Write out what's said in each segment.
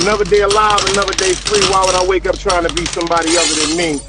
Another day alive, another day free. Why would I wake up trying to be somebody other than me?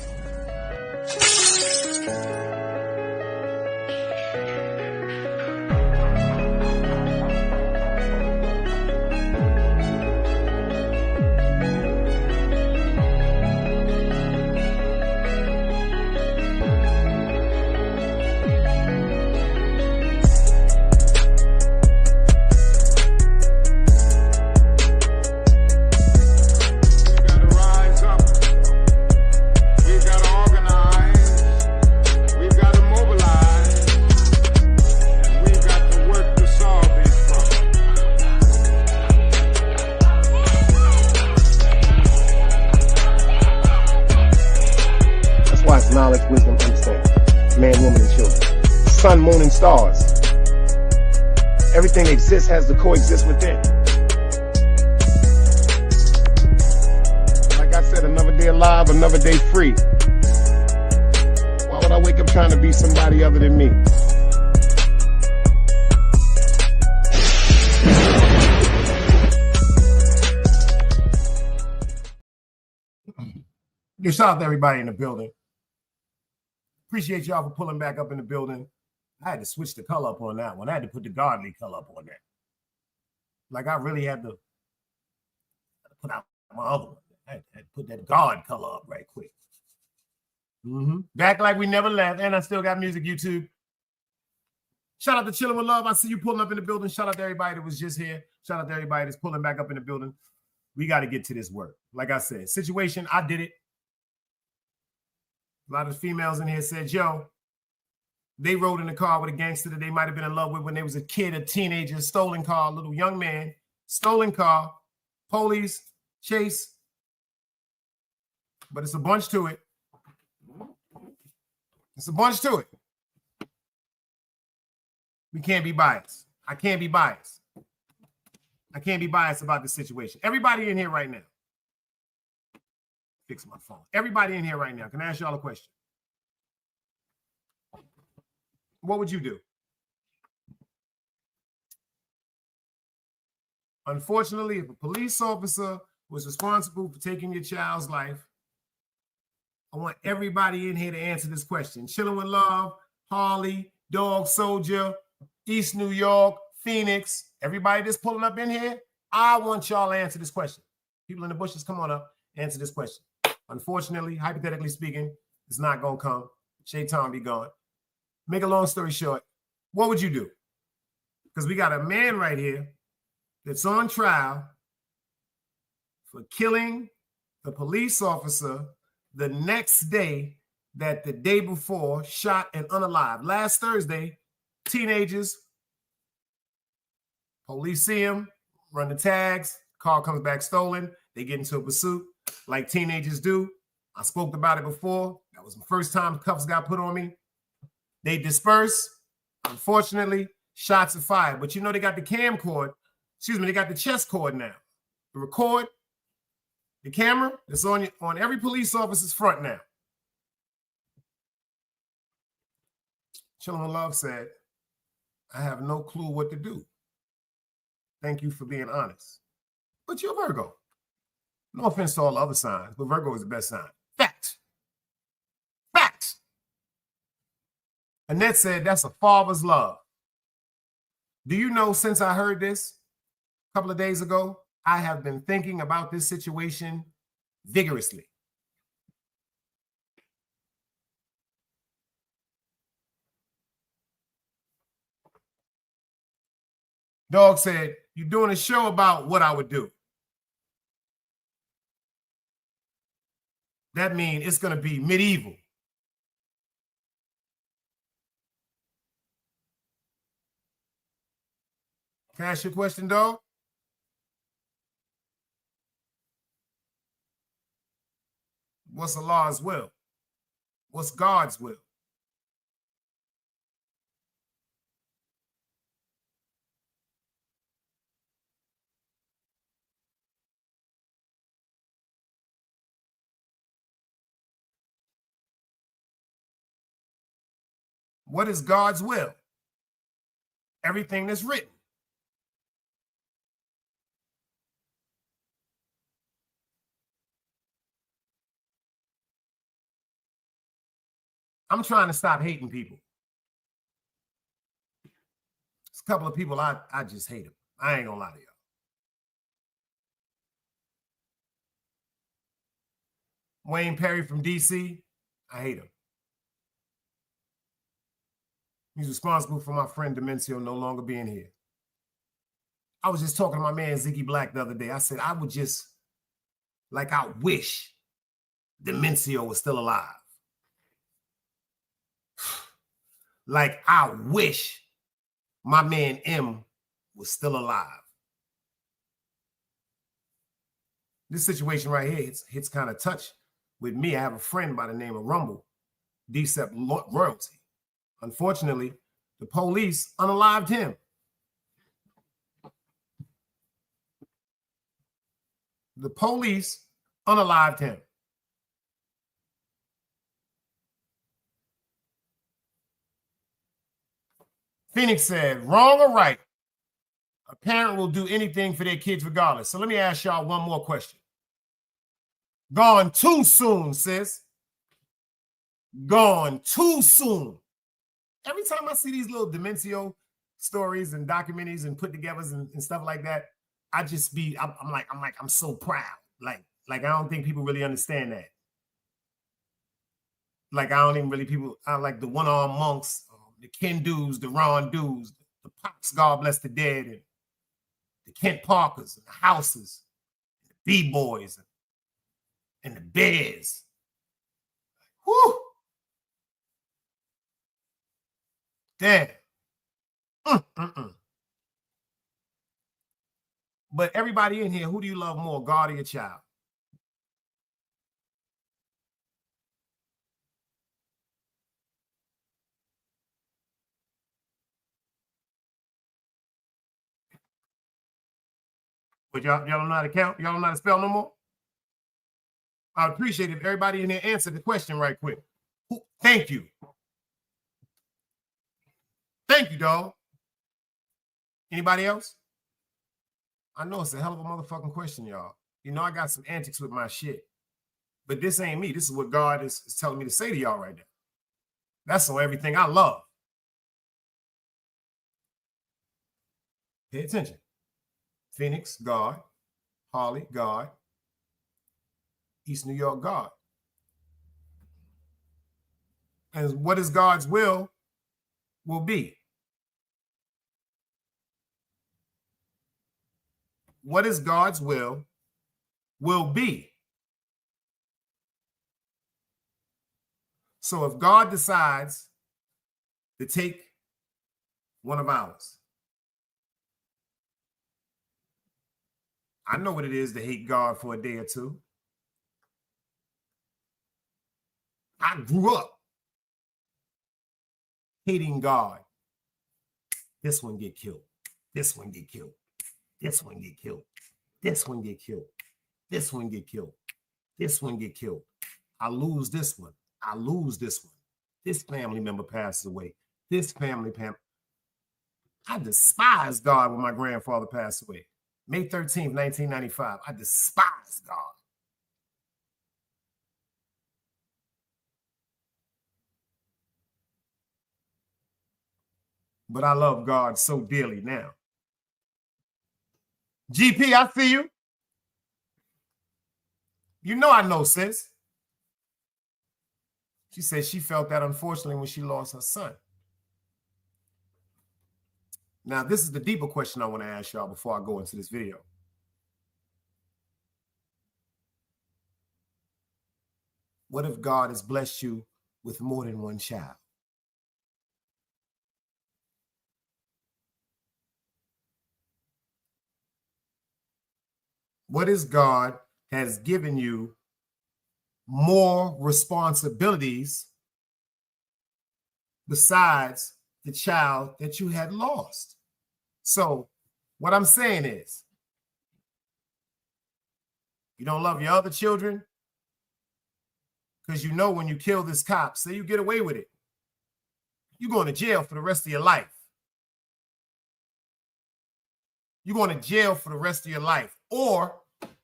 Knowledge, wisdom, understanding. Man, woman, and children. Sun, moon, and stars. Everything that exists has to coexist within. Like I said, another day alive, another day free. Why would I wake up trying to be somebody other than me? Give shout out to everybody in the building. Appreciate y'all for pulling back up in the building. I had to switch the color up on that one. I had to put the godly color up on that. Like I really had to put out my other one. I had to put that God color up right quick. Back like we never left. And I still got music, YouTube. Shout out to Chillin' With Love. I see you pulling up in the building. Shout out to everybody that was just here. Shout out to everybody that's pulling back up in the building. We got to get to this work. Like I said, situation, I did it. A lot of the females in here said, yo, they rode in the car with a gangster that they might have been in love with when they was a kid, a teenager, stolen car, little young man, stolen car, police, chase. But it's a bunch to it. It's a bunch to it. We can't be biased. I can't be biased. I can't be biased about this situation. Everybody in here right now. Fix my phone. Everybody in here right now. Can I ask y'all a question? What would you do? Unfortunately, if a police officer was responsible for taking your child's life, I want everybody in here to answer this question. Chillin' With Love, Harley, Dog Soldier, East New York, Phoenix, everybody that's pulling up in here, I want y'all to answer this question. People in the bushes, come on up, answer this question. Unfortunately, hypothetically speaking, it's not going to come. Shaitan be gone. Make a long story short, what would you do? Because we got a man right here that's on trial for killing the police officer the next day that the day before shot and unalived. Last Thursday, teenagers, police see him, run the tags, car comes back stolen, they get into a pursuit. Like teenagers do. I spoke about it before. That was the first time cuffs got put on me. They disperse. Unfortunately, shots are fired. But you know they got the cam cord. Excuse me, they got the chest cord now. The record, the camera, it's on every police officer's front now. Chillin' With Love said, I have no clue what to do. Thank you for being honest. But you're Virgo. No offense to all the other signs, but Virgo is the best sign. Facts. Facts. Annette said, that's a father's love. Do you know, since I heard this a couple of days ago, I have been thinking about this situation vigorously. Dog said, you're doing a show about what I would do. That means it's going to be medieval. Can I ask you a question, dog? What's Allah's will? What's God's will? What is God's will? Everything that's written. I'm trying to stop hating people. There's a couple of people I just hate them. I ain't gonna lie to y'all. Wayne Perry from DC, I hate him. He's responsible for my friend Demencio no longer being here. I was just talking to my man Ziggy Black the other day. I said, I would just, like, I wish Demencio was still alive. Like, I wish my man M was still alive. This situation right here hits kind of touch with me. I have a friend by the name of Rumble, Decept Royalty. Unfortunately, the police unalived him. The police unalived him. Phoenix said, wrong or right, a parent will do anything for their kids regardless. So let me ask y'all one more question. Gone too soon, sis. Gone too soon. Every time I see these little Demencio stories and documentaries and put togethers and stuff like that, I just be, I'm so proud. Like I don't think people really understand that. Like, I don't even really I like the one-armed monks, the Ken dudes, the Ron dudes, the Pops, God bless the dead, and the Kent Parkers, and the Houses, and the B-Boys, and the Bears. Whew. Damn. But everybody in here, who do you love more, God or your child? But y'all don't know how to count? Y'all don't know how to spell no more? I'd appreciate it if everybody in here answered the question right quick. Thank you. Thank you, dog. Anybody else? I know it's a hell of a motherfucking question, y'all. You know I got some antics with my shit. But this ain't me. This is what God is telling me to say to y'all right now. That's on everything I love. Pay attention. Phoenix, God. Harley, God. East New York, God. And what is God's will be. What is God's will be. So if God decides to take one of ours, I know what it is to hate God for a day or two. I grew up hating God. This one get killed. This one get killed. This one get killed. This one get killed. This one get killed. This one get killed. I lose this one. I lose this one. This family member passes away. This family member. I despise God when my grandfather passed away. May 13th, 1995. I despise God. But I love God so dearly now. GP, I see you. You know I know, sis. She said she felt that, unfortunately, when she lost her son. Now, this is the deeper question I want to ask y'all before I go into this video. What if God has blessed you with more than one child? What if God has given you more responsibilities besides the child that you had lost? So what I'm saying is, you don't love your other children because you know when you kill this cop, say you get away with it, you're going to jail for the rest of your life. You're going to jail for the rest of your life. Or,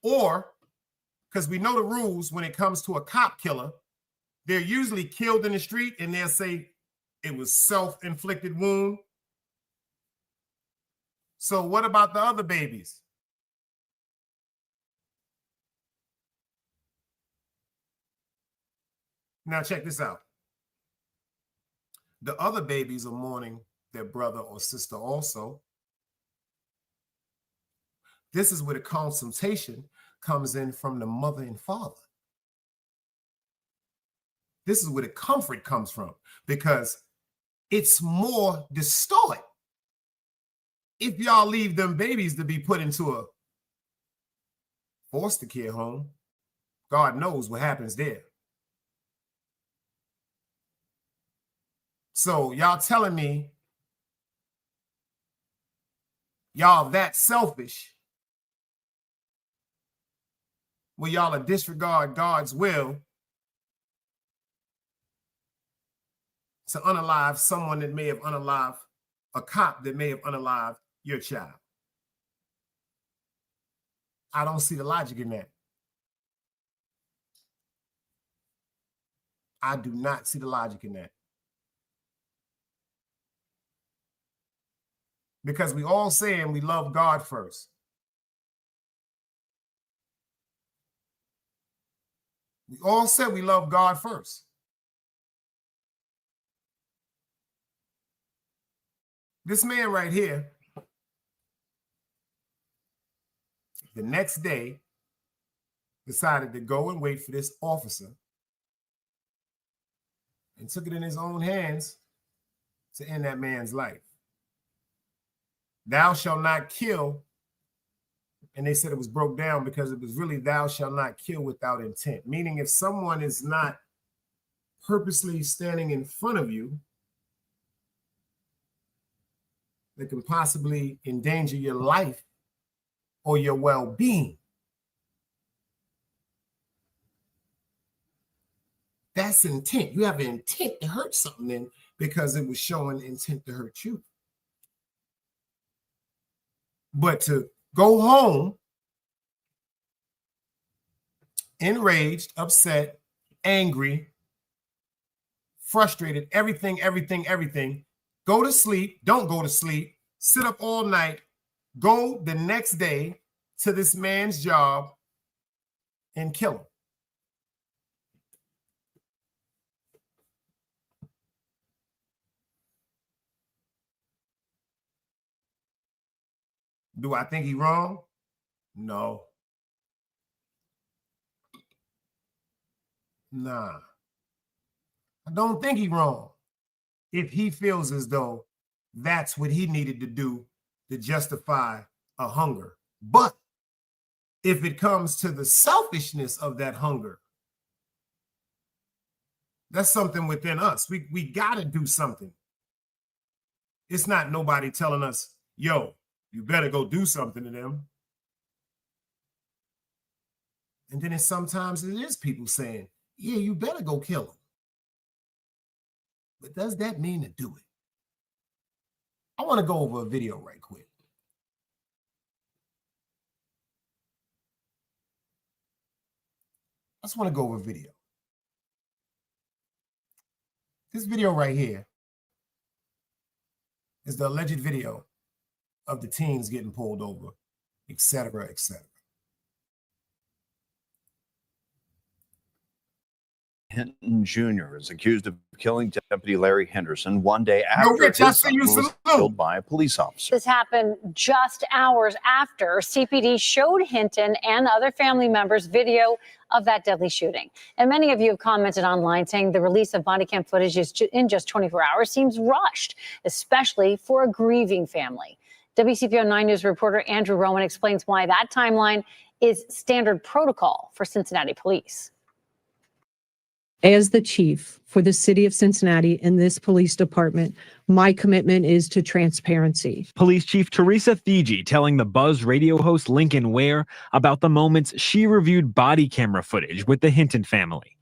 because we know the rules when it comes to a cop killer, They're usually killed in the street, and they'll say it was self-inflicted wound. So what about the other babies? Now check this out. The other babies are mourning their brother or sister also. This is where the consultation comes in from the mother and father. This is where the comfort comes from, because it's more distorted if y'all leave them babies to be put into a foster care home. God knows what happens there. So y'all telling me y'all that selfish, where y'all disregard God's will to unalive someone that may have unalived, a cop that may have unalived your child. I don't see the logic in that. I do not see the logic in that. Because we all saying we love God first. We all said we love God first. This man right here, the next day, decided to go and wait for this officer and took it in his own hands to end that man's life. Thou shalt not kill. And they said it was broke down because it was really thou shalt not kill without intent. Meaning if someone is not purposely standing in front of you that can possibly endanger your life or your well-being, that's intent. You have an intent to hurt something then, because it was showing intent to hurt you. But to go home enraged, upset, angry, frustrated, everything, go to sleep, don't go to sleep, sit up all night, go the next day to this man's job and kill him. Do I think he's wrong? No. Nah. I don't think he's wrong if he feels as though that's what he needed to do to justify a hunger. But if it comes to the selfishness of that hunger, that's something within us. We got to do something. It's not nobody telling us, yo, you better go do something to them. And then sometimes it is people saying, yeah, you better go kill them. But does that mean to do it? I want to go over a video right quick. I just want to go over a video. This video right here is the alleged video of the teens getting pulled over, et cetera, et cetera. Hinton Jr. is accused of killing Deputy Larry Henderson one day after his son was killed by a police officer. This happened just hours after CPD showed Hinton and other family members video of that deadly shooting. And many of you have commented online saying the release of body cam footage in just 24 hours seems rushed, especially for a grieving family. WCPO 9 News reporter Andrew Rowan explains why that timeline is standard protocol for Cincinnati police. As the chief for the city of Cincinnati and this police department, my commitment is to transparency. Police Chief Teresa Fiji telling the Buzz radio host Lincoln Ware about the moments she reviewed body camera footage with the Hinton family.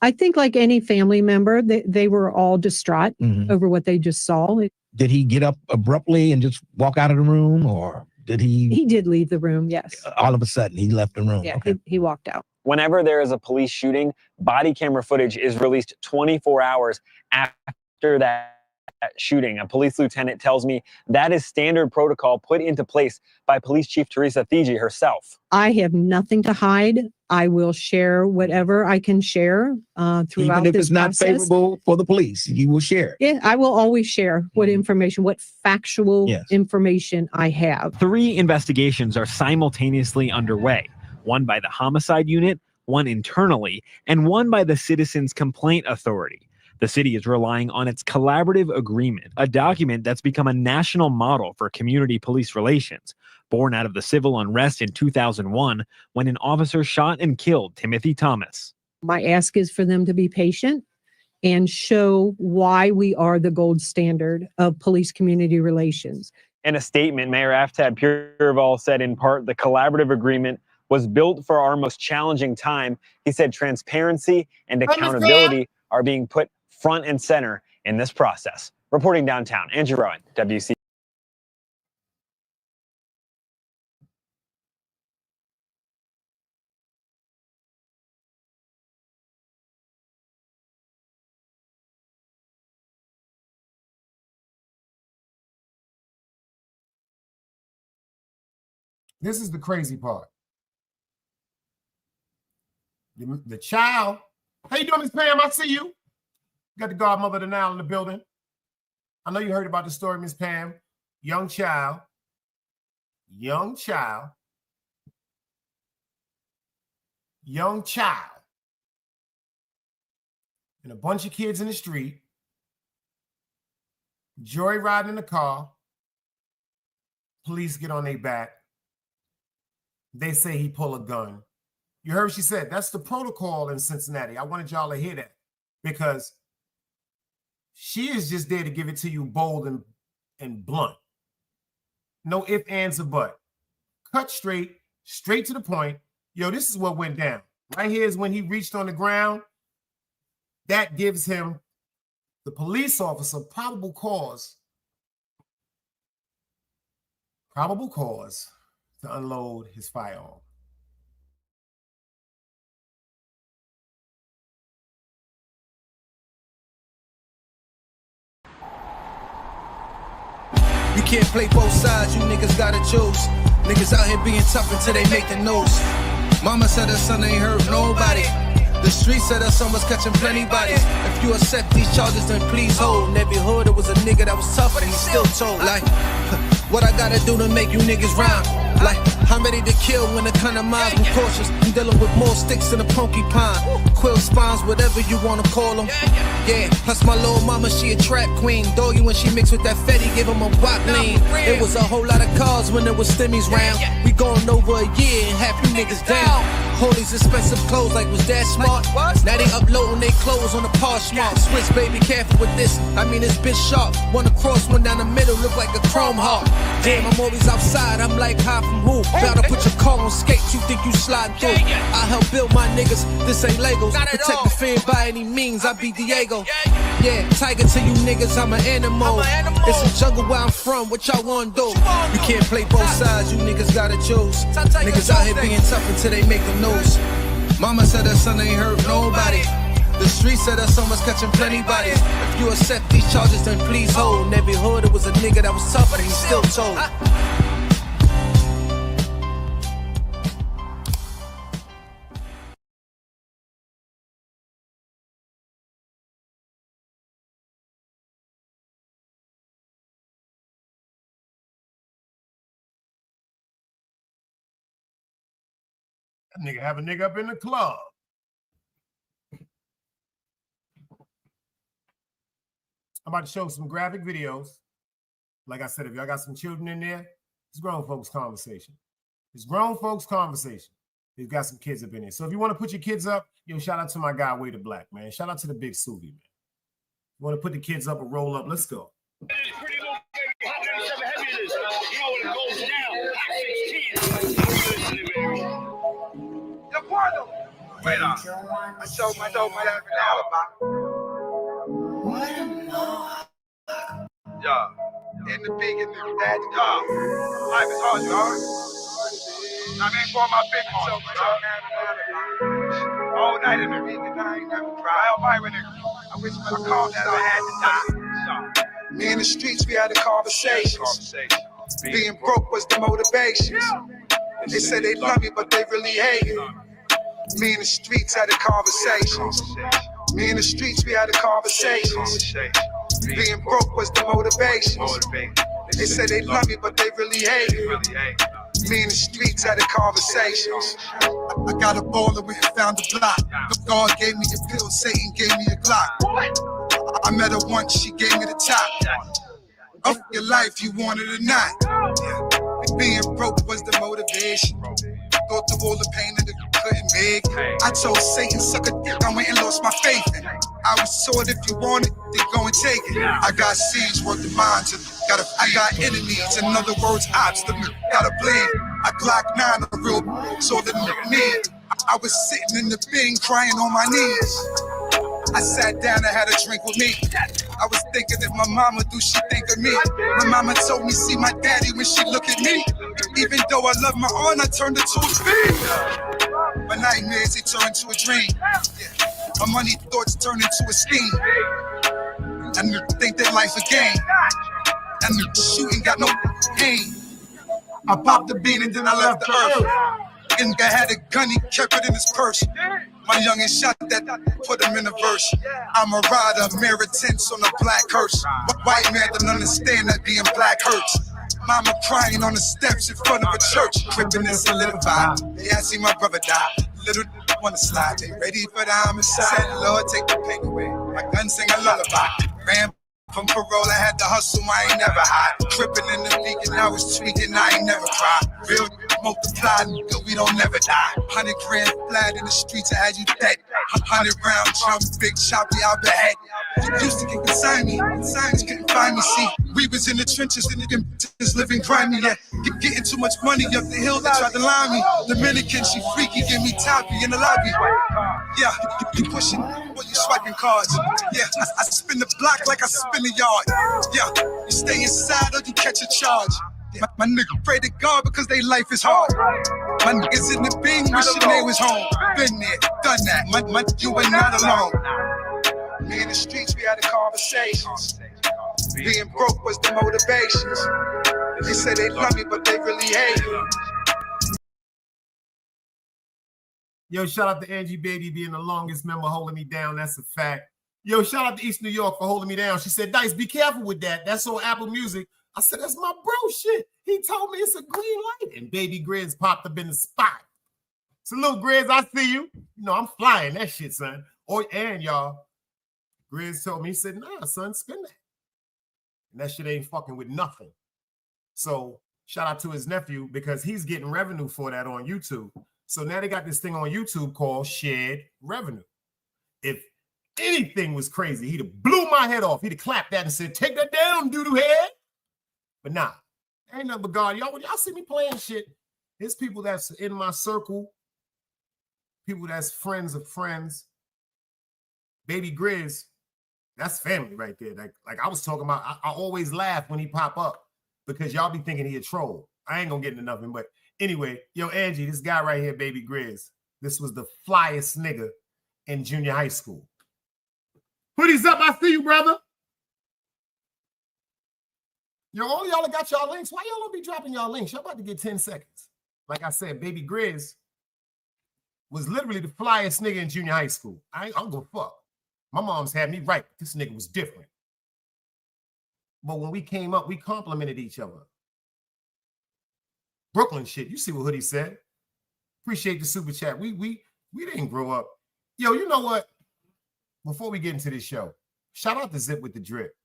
I think like any family member, they were all distraught over what they just saw. Did he get up abruptly and just walk out of the room, or did he? He did leave the room, yes. All of a sudden, he left the room. Yeah, okay. he walked out. whenever there is a police shooting, body camera footage is released 24 hours after that shooting. A police lieutenant tells me that is standard protocol put into place by Police Chief Teresa Thigi herself. I have nothing to hide. I will share whatever I can share throughout Even if this it's not process. favorable for the police, you will share. Yeah, I will always share what information, what factual information I have. 3 investigations are simultaneously underway, one by the homicide unit, one internally, and one by the Citizens Complaint Authority. The city is relying on its collaborative agreement, a document that's become a national model for community police relations, born out of the civil unrest in 2001 when an officer shot and killed Timothy Thomas. My ask is for them to be patient and show why we are the gold standard of police community relations. In a statement, Mayor Aftab Pureval said in part the collaborative agreement was built for our most challenging time. He said transparency and accountability are being put front and center in this process. Reporting downtown, Andrew Rowan, WC. This is the crazy part. The child, how you doing, Miss Pam? I see you. Got the godmother now in the building. I know you heard about the story, Miss Pam. Young child, and a bunch of kids in the street, joyriding in the car. Police get on their back. They say he pulled a gun. You heard what she said. That's the protocol in Cincinnati. I wanted y'all to hear that because she is just there to give it to you bold and blunt. No ifs, ands, or buts. Cut straight to the point. Yo, this is what went down. Right here is when he reached on the ground. That gives him, the police officer, probable cause to unload his firearm. You can't play both sides, you niggas gotta choose. Niggas out here being tough until they make the news. Mama said her son ain't hurt nobody. The streets said her son was catching plenty bodies. If you accept these charges, then please hold. In every hood, it was a nigga that was tough, but he still told. Like, what I gotta do to make you niggas rhyme? Like, I'm ready to kill when the kind of minds I'm cautious. I'm dealing with more sticks than a porcupine. Quill spines, whatever you wanna call them. Yeah, plus my little mama, she a trap queen. Doggy, when she mixed with that Fetty, give him a wop lean. It was a whole lot of cars when there was stimmies round. We going over a year and half you niggas down. All these expensive clothes like was that smart? Now they uploading their clothes on the Poshmark. Switch, baby, careful with this. I mean, it's bitch sharp. One across, one down the middle, look like a chrome heart. Damn, I'm always outside. I'm like high from who? Bout to put your car on skates. You think you slide through? I help build my niggas. This ain't Legos. Protect the fan by any means. I be Diego. Yeah, tiger to you niggas. I'm an animal. It's a jungle where I'm from. What y'all wanna do? You can't play both sides. You niggas gotta choose. Niggas out here being tough until they make the news. Mama said her son ain't hurt nobody. The streets said her son was catching plenty bodies. If you accept these charges, then please hold. In every hood, it was a nigga that was tough, but he still told. That nigga have a nigga up in the club. I'm about to show some graphic videos. Like I said, if y'all got some children in there, it's grown folks conversation. It's grown folks conversation. They've got some kids up in there. So if you want to put your kids up, yo, shout out to my guy, Way the Black, man. Shout out to the big Suvi, man. You want to put the kids up and roll up? Let's go. Pretty low, baby. 107 heavy it is. You know when it goes down. 16. Yo, Porno. Wait on. I showed my alibi. Yeah. In the big and the dad. Yeah. Life is hard, you heard? I mean, for my big one. All night in the weekend, I ain't never cry. I Byron, nigga. I wish I called that I had to die. Me in the streets, we had a conversation. Being broke was the motivation. They said they love me, but they really hate me. Me in the streets had a conversation. Me in the streets, we had a conversation. Being broke was the motivation. They said they love me, but they really hate me. Me in the streets had a conversation. I got a baller, we found a block. God gave me a pill, Satan gave me a Glock. I met her once, she gave me the top. Of your life, you want it or not. Being broke was the motivation. Thought of all the pain that it couldn't make. I told Satan, suck a dick, I went and lost my faith. I was told if you want it, then go and take it. I got seeds worth the minds. I got enemies, in other words, obstacles. Gotta bleed. I Glock 9 a real so the nigga need. I was sitting in the bin crying on my knees. I sat down and had a drink with me. I was thinking if my mama do, she think of me. My mama told me see my daddy when she look at me. Even though I love my aunt, I turned it to a fiend. My nightmares, they turned to a dream. My money thoughts turned into a scheme. I knew think that life a game. I knew shooting got no pain. I popped the bean and then I left the earth. And I had a gun, he kept it in his purse. My youngin' shot that, put him in a verse. I'm a rider, mirror tints on a black hearse. White man don't understand that being black hurts. Mama crying on the steps in front of a church. Crippin' and solidified. Yeah, I see my brother die. Little wanna slide. They ready for the homicide. Said, Lord, take the pain away. My gun sing a lullaby. Ran from parole, I had to hustle, I ain't never hide. Tripping in the league and I was tweaking, I ain't never cried. Real multiply, nigga, we don't never die. 100 grand flat in the streets, I had you dead. 100 round jump, big choppy, I'll be head. You used to get beside me, signs couldn't find me. See, we was in the trenches and the bitches living grimy. Yeah, getting too much money up the hill, they tried to lie me. Dominican, she freaky, give me toppy in the lobby. Yeah, you pushing, or you swiping cards. Yeah, I spin the block like I spin the yard. Yeah, you stay inside or you catch a charge. My nigga pray to God because they life is hard. My niggas in the Bing wishing they was home. Been there, done that. You ain't not alone. Me in the streets, we had a conversation. Being broke was the motivations. They say they love me, but they really hate me. Yo, shout out to Angie Baby being the longest member holding me down. That's a fact. Yo, shout out to East New York for holding me down. She said, Dice, be careful with that. That's on Apple Music. I said, that's my bro shit. He told me it's a green light. And Baby Grizz popped up in the spot. So little Grizz, I see you. You know, I'm flying that shit, son. And y'all, Grizz told me, he said, nah, son, spin that. And that shit ain't fucking with nothing. So shout out to his nephew because he's getting revenue for that on YouTube. So now they got this thing on YouTube called shared revenue. If anything was crazy, he'd have blew my head off. He'd have clapped that and said, take that down, doo-doo head. But nah, ain't nothing but God. Y'all, when y'all see me playing shit, there's people that's in my circle, people that's friends of friends. Baby Grizz, that's family right there. Like I was talking about, I always laugh when he pop up because y'all be thinking he a troll. I ain't gonna get into nothing, but anyway, yo, Angie, this guy right here, Baby Grizz, this was the flyest nigga in junior high school. Hoodies up, I see you, brother. Yo, all y'all that got y'all links, why y'all don't be dropping y'all links? Y'all about to get 10 seconds. Like I said, Baby Grizz was literally the flyest nigga in junior high school. I don't go fuck. My mom's had me right. This nigga was different. But when we came up, we complimented each other. Brooklyn shit. You see what Hoodie said. Appreciate the super chat. We didn't grow up. Yo, you know what? Before we get into this show, shout out to Zip with the Drip.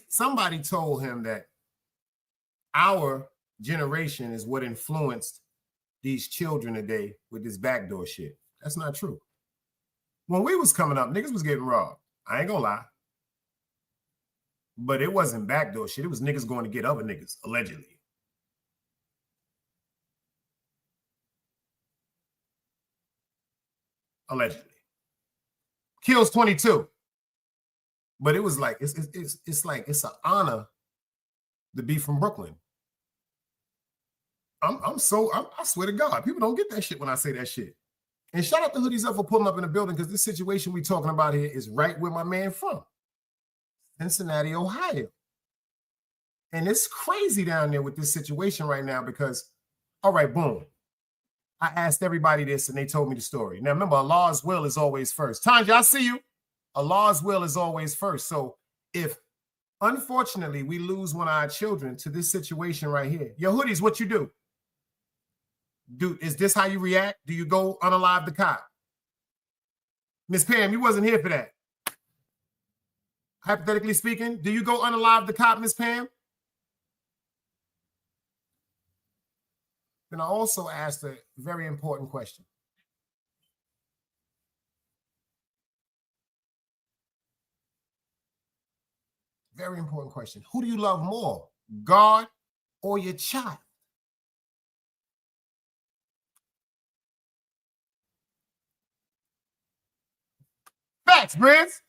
Somebody told him that our generation is what influenced these children today with this backdoor shit. That's not true. When we was coming up, niggas was getting robbed. I ain't gonna lie. But it wasn't backdoor shit. It was niggas going to get other niggas, allegedly. Allegedly. Kills 22. But it was like, it's like, it's an honor to be from Brooklyn. I swear to God, people don't get that shit when I say that shit. And shout out to Hoodies Up for pulling up in the building, because this situation we talking about here is right where my man from. Cincinnati, Ohio. And it's crazy down there with this situation right now because, all right, boom. I asked everybody this and they told me the story. Now, remember, Allah's will is always first. Tanja, I see you. Allah's will is always first. So if, unfortunately, we lose one of our children to this situation right here, yo, Hoodies, what you do? Is this how you react? Do you go unalive the cop? Miss Pam, you wasn't here for that. Hypothetically speaking, do you go unalive the cop, Miss Pam? Then I also asked a very important question. Very important question. Who do you love more, God or your child? Facts, Briggs.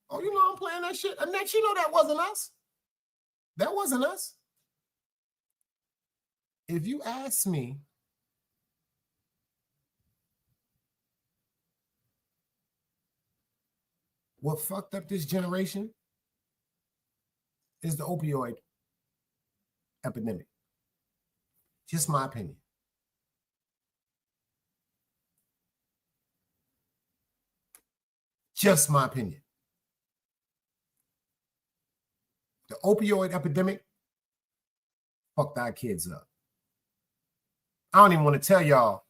Oh, you know I'm playing that shit. Annette, you know that wasn't us. That wasn't us. If you ask me, what fucked up this generation is the opioid epidemic. Just my opinion. Just my opinion. The opioid epidemic fucked our kids up. I don't even want to tell y'all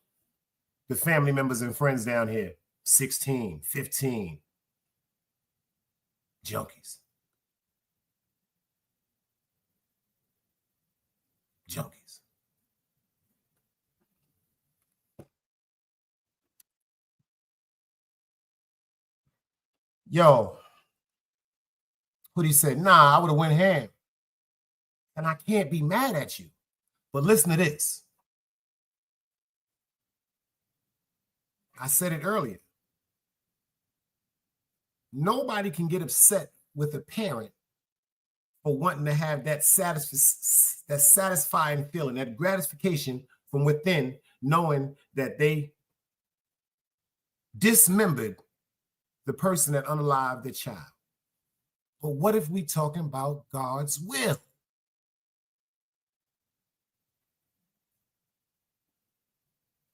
the family members and friends down here, 16, 15, junkies. Junkies. Yo, Hoodie said, nah, I would have went ham. And I can't be mad at you. But listen to this. I said it earlier. Nobody can get upset with a parent for wanting to have that satisfying feeling, that gratification from within, knowing that they dismembered the person that unalived their child. But what if we talking about God's will?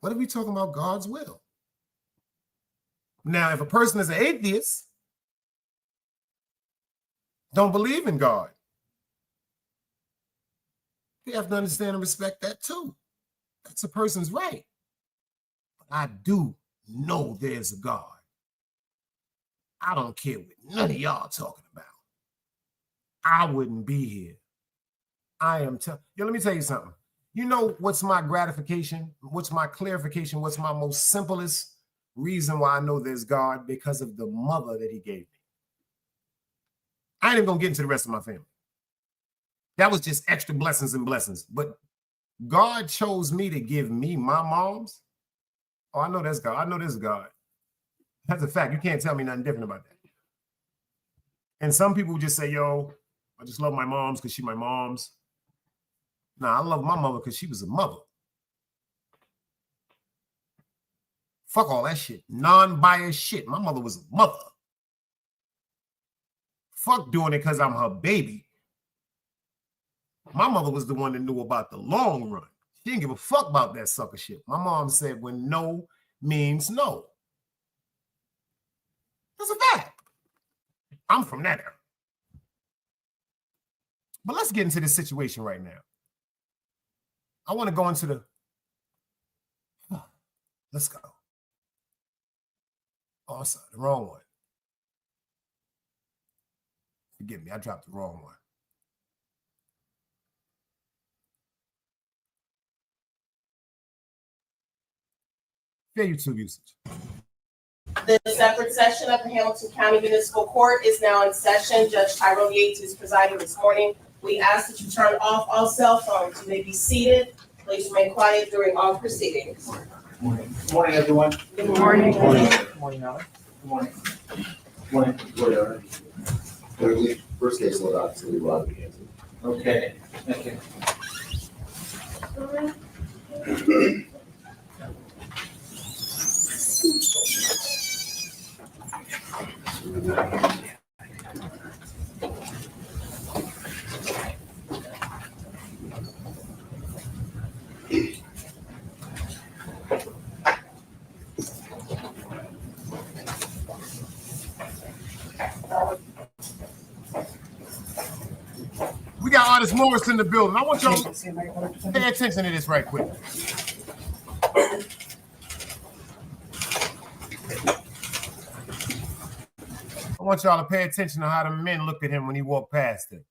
What if we talking about God's will? Now, if a person is an atheist, don't believe in God, you have to understand and respect that too. That's a person's right. But I do know there's a God. I don't care what none of y'all talking about. I wouldn't be here. I am yo, let me tell you something. You know what's my gratification? What's my clarification? What's my most simplest reason why I know there's God? Because of the mother that he gave me. I ain't even gonna get into the rest of my family. That was just extra blessings and blessings. But God chose me to give me my moms. Oh, I know that's God. I know this is God. That's a fact. You can't tell me nothing different about that. And some people just say, yo, I just love my moms because she's my moms. Nah, I love my mother because she was a mother. Fuck all that shit. Non-biased shit. My mother was a mother. Fuck doing it because I'm her baby. My mother was the one that knew about the long run. She didn't give a fuck about that sucker shit. My mom said when no means no. That's a fact. I'm from that era. But let's get into this situation right now. I want to go into the... Let's go. Oh, sorry, the wrong one. Forgive me, I dropped the wrong one. Fair YouTube usage. The separate session of the Hamilton County Municipal Court is now in session. Judge Tyrone Yates is presiding this morning. We ask that you turn off all cell phones. You may be seated. Please remain quiet during all proceedings. Good morning. Good morning, everyone. Good morning. Good morning. Good morning, Alan. Good morning. Good morning. Good morning. First case load out, so we will begin. Okay. Thank you. We got Artist Morris in the building. I want y'all to pay attention to this right quick. I want y'all to pay attention to how the men looked at him when he walked past him.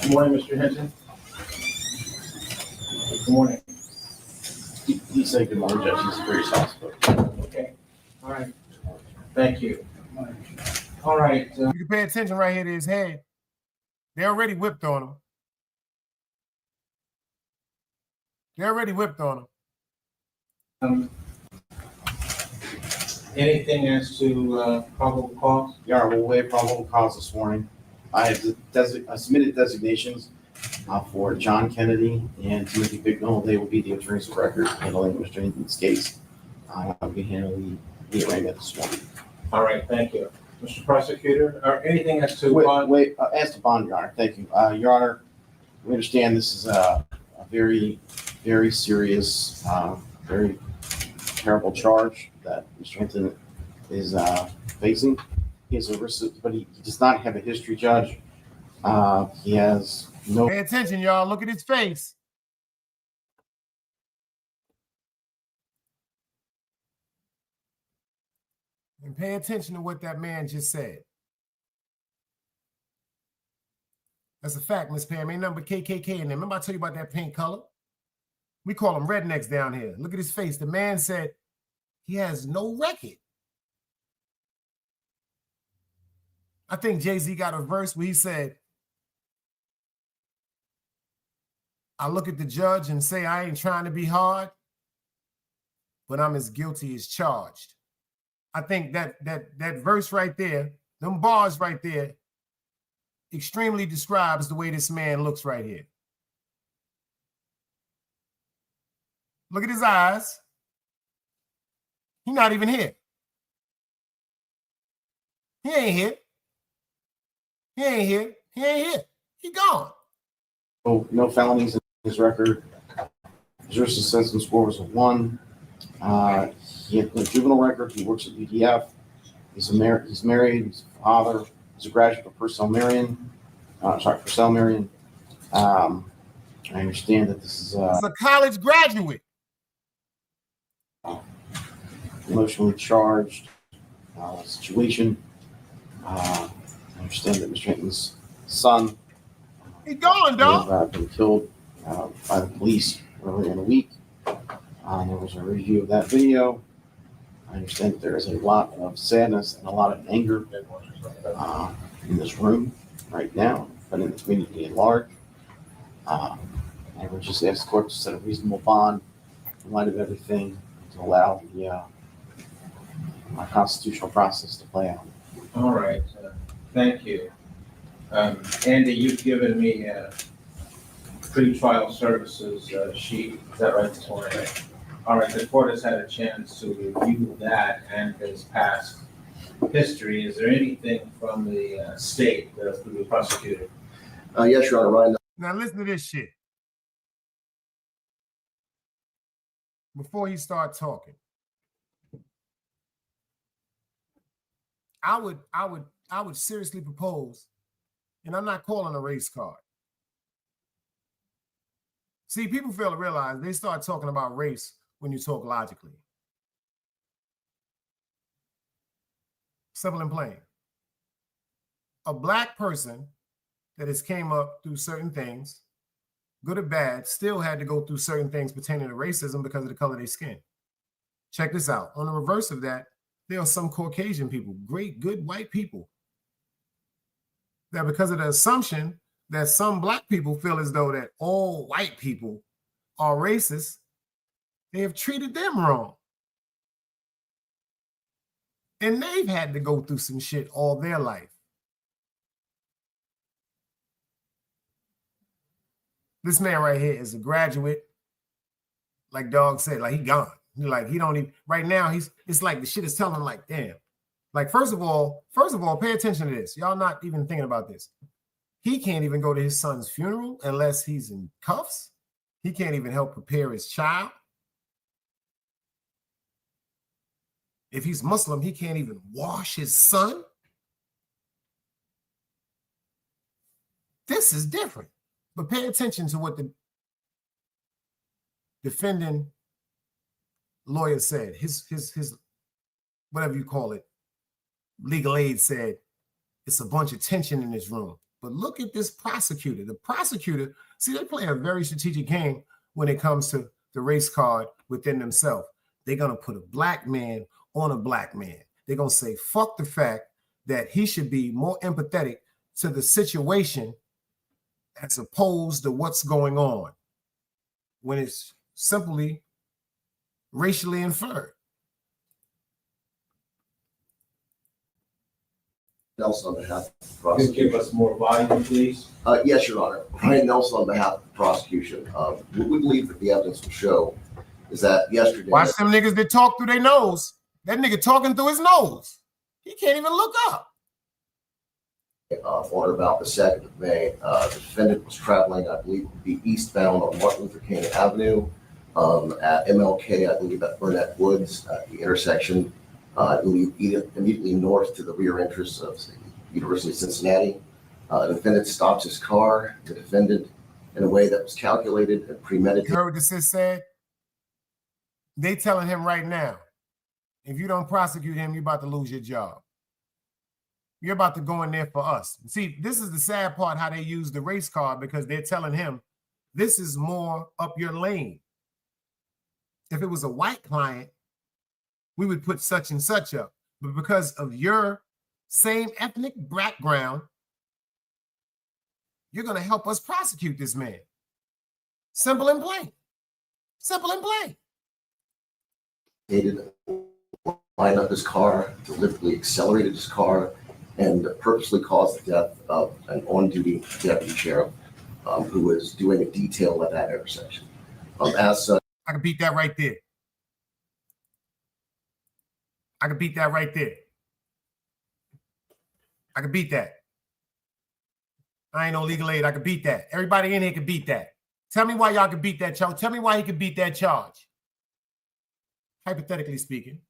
Good morning, Mr. Hinton. Good morning. He said good morning, Judge. He's very soft-spoken. Okay. All right. Thank you. All right. You can pay attention right here to his head. They already whipped on him. They already whipped on him. Anything as to probable cause? Yeah, we'll waive probable cause this morning. I have submitted designations for John Kennedy and Timothy Bignall. They will be the attorneys of record handling Mr. Hinton's case. I'll be handling the arraignment this morning. All right, thank you. Mr. Prosecutor, or anything as to as to bond, Your Honor. Thank you. Your Honor, we understand this is a very, very serious, very terrible charge that Mr. Hinton is facing. He has a risk, but he does not have a history, Judge. He has no. Pay attention, y'all. Look at his face. And pay attention to what that man just said. That's a fact, Miss Pam. Ain't nothing but KKK in there. Remember I told you about that paint color? We call them rednecks down here. Look at his face. The man said he has no record. I think Jay-Z got a verse where he said, I look at the judge and say, I ain't trying to be hard, but I'm as guilty as charged. I think that verse right there, them bars right there, extremely describes the way this man looks right here. Look at his eyes. He's not even here. He ain't here. He ain't here. He ain't here. He gone. Oh, no felonies in his record. His risk sentence score was a 1. He had no juvenile record. He works at UDF. He's married. He's a father. He's a graduate of Purcell Marion. I understand that this is he's a college graduate. Emotionally charged situation. I understand that Mr. Hinton's son He's gone, dog. Been killed by the police earlier in the week. There was a review of that video. I understand that there is a lot of sadness and a lot of anger in this room right now, but in the community at large. I would just ask the court to set a reasonable bond in light of everything to allow the constitutional process to play out. All right. Thank you. Andy, you've given me a pre-trial services sheet. Is that right this morning? All right. The court has had a chance to review that and his past history. Is there anything from the state that's to be prosecuted? Yes, Your Honor. Ryan. Now listen to this shit. Before he start talking, I would seriously propose, and I'm not calling a race card. See, people fail to realize they start talking about race when you talk logically. Simple and plain. A black person that has came up through certain things, good or bad, still had to go through certain things pertaining to racism because of the color of their skin. Check this out. On the reverse of that, there are some Caucasian people, great, good white people, that because of the assumption that some black people feel as though that all white people are racist, they have treated them wrong. And they've had to go through some shit all their life. This man right here is a graduate. Like Dog said, like he gone. He don't even, right now, it's like the shit is telling him like, damn. Like, first of all, pay attention to this. Y'all not even thinking about this. He can't even go to his son's funeral unless he's in cuffs. He can't even help prepare his child. If he's Muslim, he can't even wash his son. This is different. But pay attention to what the defending lawyer said. His whatever you call it, legal aid said, it's a bunch of tension in this room. But look at this prosecutor. The prosecutor, see, they play a very strategic game when it comes to the race card within themselves. They're going to put a black man on a black man. They're going to say, fuck the fact that he should be more empathetic to the situation as opposed to what's going on when it's simply racially inferred. Nelson on behalf of the Can you prosecution. give us more volume, please? Yes, Your Honor. Ryan Nelson on behalf of the prosecution. What we believe that the evidence will show is that yesterday. Watch them niggas that talk through their nose. That nigga talking through his nose. He can't even look up. On about the 2nd of May, the defendant was traveling, I believe, would be eastbound on Martin Luther King Avenue at MLK, I believe at Burnett Woods, at the intersection, I believe immediately north to the rear entrance of the University of Cincinnati. The defendant stops his car. The defendant, in a way that was calculated and premeditated. You heard what the sis said? They telling him right now, if you don't prosecute him, you're about to lose your job. You're about to go in there for us. See, this is the sad part, how they use the race card, because they're telling him this is more up your lane. If it was a white client, we would put such and such up. But because of your same ethnic background, you're going to help us prosecute this man. Simple and plain. Simple and plain. Lined up his car, deliberately accelerated his car, and purposely caused the death of an on-duty deputy sheriff who was doing a detail at that intersection. As such, I can beat that right there. I can beat that right there. I can beat that. I ain't no legal aid. I can beat that. Everybody in here can beat that. Tell me why y'all can beat that charge. Tell me why he can beat that charge. Hypothetically speaking.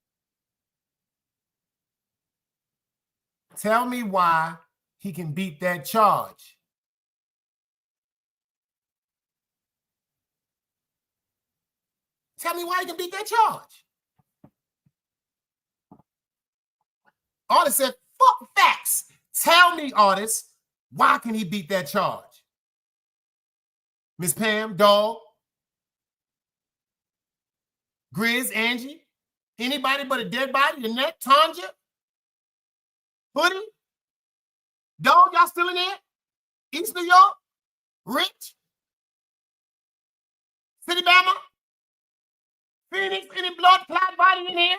Tell me why he can beat that charge. Tell me why he can beat that charge. Artist said, fuck facts. Tell me, artist, why can he beat that charge? Miss Pam, Dog, Grizz, Angie, anybody but a dead body, Annette, Tanja, Hoodie, Dog, y'all still in there? East New York, Rich, City Bama, Phoenix, any blood clot body in here?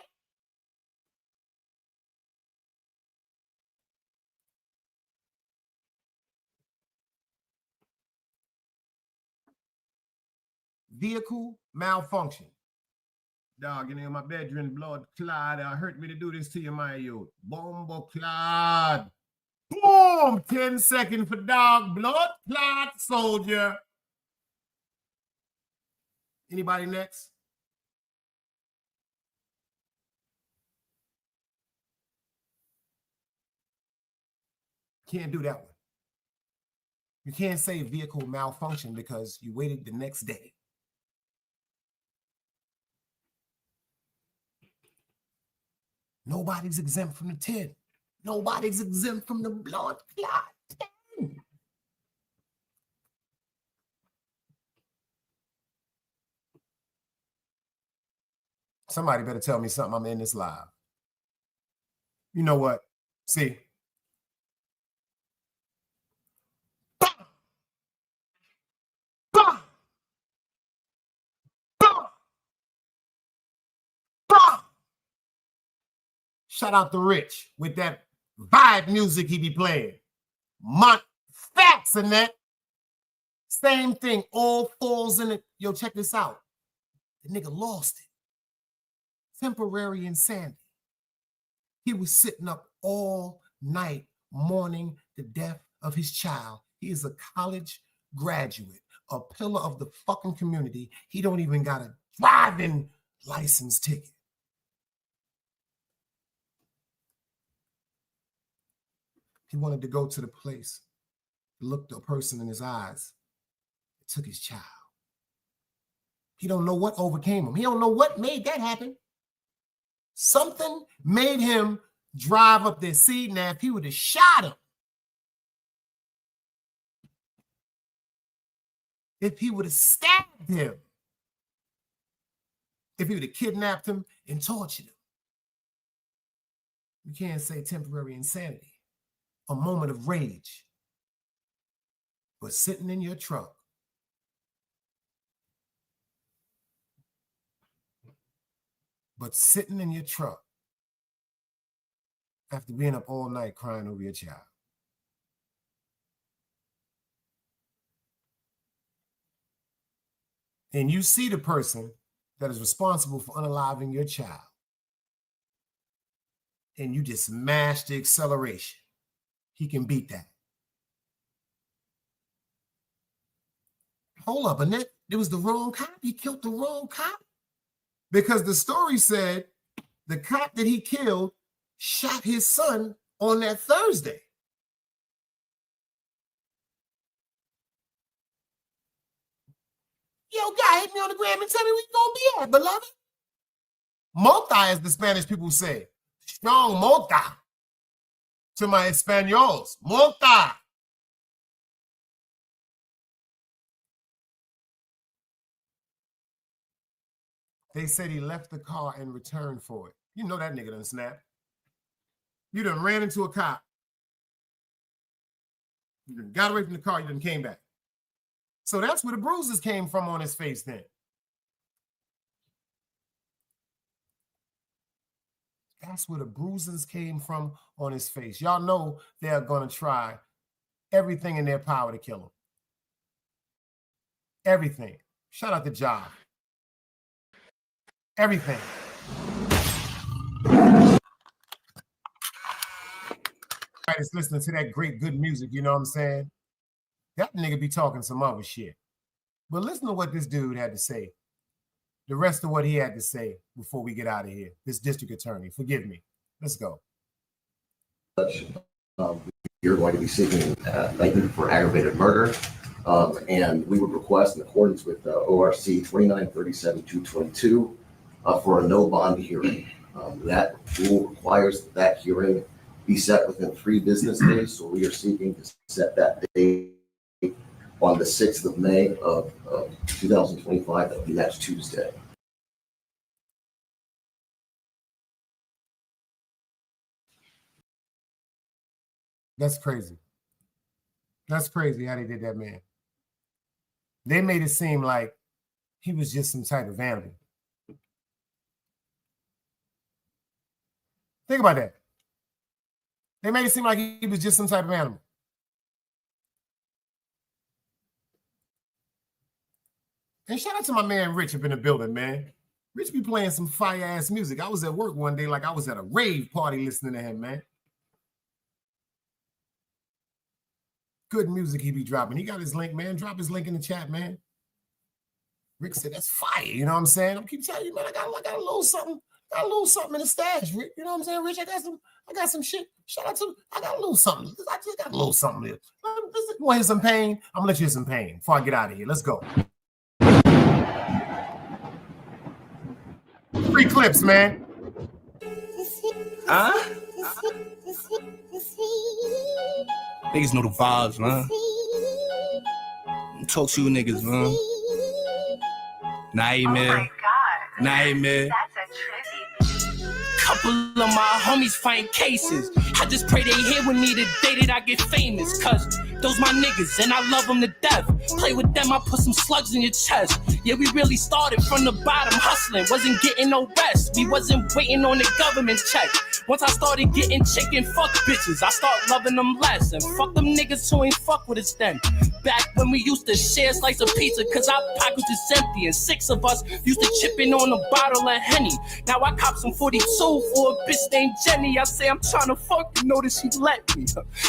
Vehicle malfunction. Dog, in my bedroom, blood clot. Hurt me to do this to you, my youth. Bombo clot. Boom! 10 seconds for dog. Blood clot soldier. Anybody next? Can't do that one. You can't say vehicle malfunction because you waited the next day. Nobody's exempt from the 10. Nobody's exempt from the blood clot 10. Somebody better tell me something. I'm in this live. You know what? See, Shout out to Rich with that vibe music he be playing. Facts in that. Same thing, all falls in it. Yo, check this out. The nigga lost it. Temporary insanity. He was sitting up all night mourning the death of his child. He is a college graduate, a pillar of the fucking community. He don't even got a driving license ticket. He wanted to go to the place, looked a person in his eyes, took his child. He don't know what overcame him. He don't know what made that happen. Something made him drive up there. See, now if he would have shot him, if he would have stabbed him, if he would have kidnapped him and tortured him, you can't say temporary insanity, a moment of rage. But sitting in your truck, after being up all night crying over your child. And you see the person that is responsible for unaliving your child, and you just smash the acceleration. He can beat that. Hold up, Annette, it was the wrong cop. He killed the wrong cop. Because the story said the cop that he killed shot his son on that Thursday. Yo, guy, hit me on the gram and tell me where you gonna be at, beloved. Mota, as the Spanish people say. Strong mota. To my Españols. Mota. They said he left the car and returned for it. You know that nigga done snapped. You done ran into a cop. You done got away from the car, you done came back. So that's where the bruises came from on his face then. That's where the bruises came from on his face. Y'all know they're going to try everything in their power to kill him. Everything. Shout out to Job. Everything. Just listening to that great, good music, you know what I'm saying? That nigga be talking some other shit. But listen to what this dude had to say. The rest of what he had to say before we get out of here. This district attorney, forgive me. Let's go. You're going to be seeking indictment for aggravated murder. And we would request, in accordance with ORC 2937-222, for a no bond hearing. That rule requires that hearing be set within 3 business days. So we are seeking to set that date on the 6th of May of 2025. That will be next Tuesday. That's crazy. That's crazy how they did that, man. They made it seem like he was just some type of animal. Think about that. They made it seem like he was just some type of animal. And shout out to my man Rich up in the building, man. Rich be playing some fire-ass music. I was at work one day like I was at a rave party listening to him, man. Good music he be dropping. He got his link, man. Drop his link in the chat, man. Rick said, that's fire. You know what I'm saying? I keep telling you, man, I got a little something. Got a little something in the stash, Rick. You know what I'm saying, Rich? I got some shit. Shout out to, I got a little something. I just got a little something there. You want to hear some pain? I'm going to let you hear some pain before I get out of here. Let's go. Free clips, man. Huh? Niggas know the vibes, man. Talk to you niggas, man. Nightmare. Oh my God. Nightmare. That's a trippy. Couple of my homies find cases. I just pray they here with me the day that I get famous. Cause those my niggas and I love them to death. Play with them, I put some slugs in your chest. Yeah, we really started from the bottom hustling. Wasn't getting no rest. We wasn't waiting on the government check. Once I started getting chicken, fuck bitches, I start loving them less. And fuck them niggas who ain't fuck with us then. Back when we used to share a slice of pizza, cause our pockets is empty. And 6 of us used to chip in on a bottle of Henny. Now I cop some 42 for a bitch named Jenny. I say I'm trying to fuck, you notice she let me.